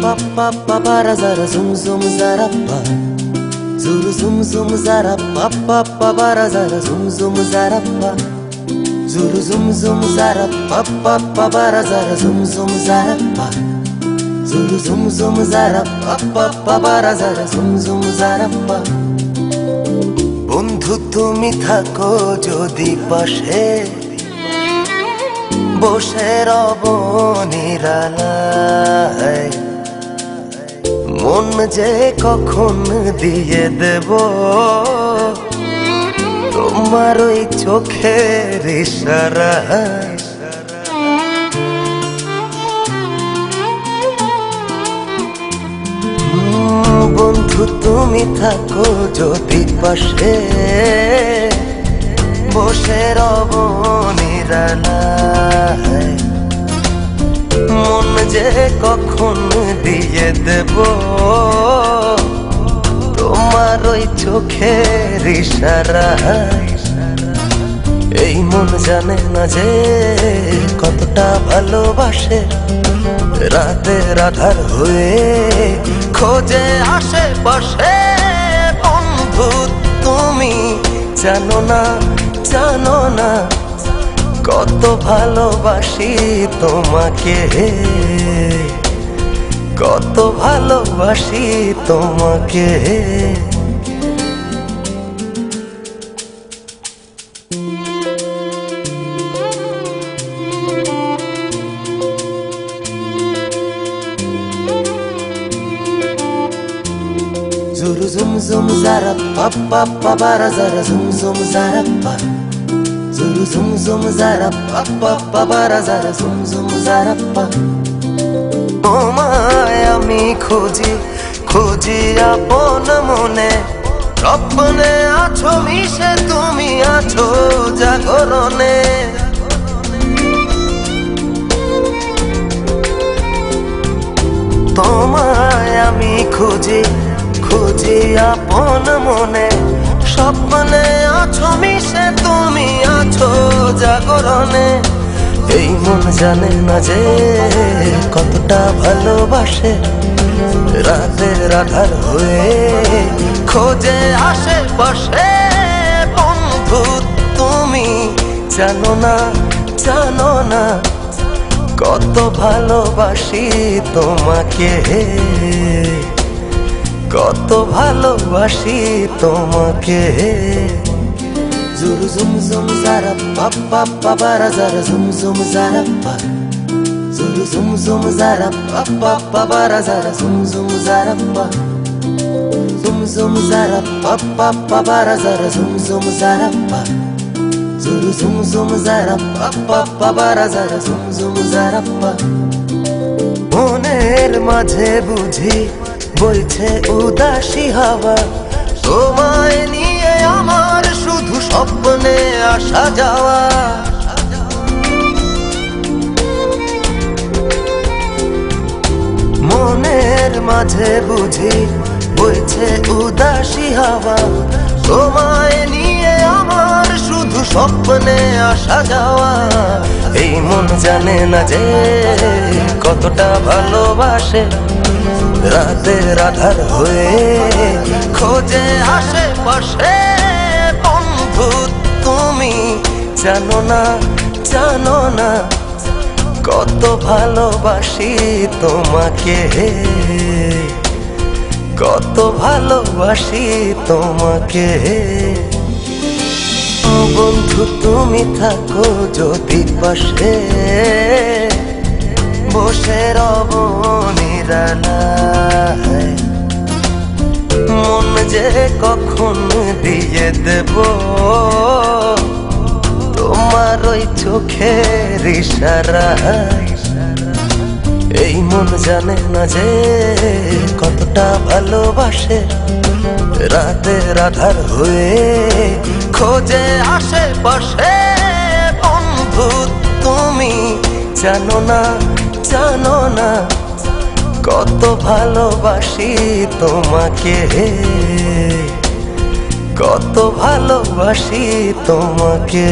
pa pa pa para zara zum zum zara pa zuru zum zum zara pa pa pa para zara zum zum zara pa zuru zum zum zara pa pa pa para zara zum zum zara pa zuru zum zum zara pa pa pa para zara zum zum zara pa বন্ধু তুমি থাকো যদি পাশে বসে রব নিরালায় মন যে কখন দিয়ে দেব তোমার ওই চোখের ইশারায় বন্ধু তুমি থাকো যদি পাশে বসে রব নিরালায় মন যে কখন দিয়ে দেব তোমার ওই চোখের ইশারায় এই মন জানে না যে কতটা ভালোবাসে রাতের আধার হয়ে খোঁজে আশেপাশে বন্ধু তুমি জানো না কত ভালোবাসি তোমাকে কত ভালোবাসি তোমাকে zuru zum zum zara pa pa pa bara zara zum zum zara pa zuru zum zum zara pa pa pa bara zara zum zum zara pa তোমায় আমি খুঁজি খুঁজি আপন মনে স্বপ্নে আছো মিশে তুমি আছো জাগরণে তোমায় আমি খুঁজি খুঁজি আপন মনে স্বপ্নে আছো মিশে তুমি আছো জাগরণে এই মন জানে না যে কতটা ভালোবাসে রাতের আধার হয়ে খোঁজে আশেপাশে বন্ধু তুমি জানো না কত ভালোবাসি তোমাকে কত ভালোবাসি তোমাকে zuru zum zum zara pa pa pa bara zara zum zum zara pa zuru zum zum zara pa pa pa bara zara zum zum zara pa zum zum zara pa pa pa bara zara zum zum zara pa zuru zum zum zara pa pa pa bara zara zum zum zara pa মনের মাঝে বুঝি বইছে উদাসী হাওয়া তোমায় নিয়ে আমার শুধু স্বপ্নে আসা যাওয়া মনের মাঝে বুঝি বইছে উদাসী হাওয়া তোমায় নিয়ে আমার শুধু স্বপ্নে আসা যাওয়া এই মন জানে না যে কতটা ভালোবাসে রাতের আধার হয়ে খোঁজে আশেপাশে বন্ধু তুমি জানো না কত ভালোবাসি তোমাকে কত ভালোবাসি তোমাকে বন্ধু তুমি থাকো যদি পাশে বসে রব নিরালায় মন যে কখন দিয়ে দেব তোমার ওই চোখের ইশারায় এই মন জানে না যে কতটা ভালোবাসে রাতের আধার হয়ে খোঁজে আশেপাশে বন্ধু তুমি জানো না কত ভালোবাসি তোমাকে কত ভালোবাসি তোমাকে।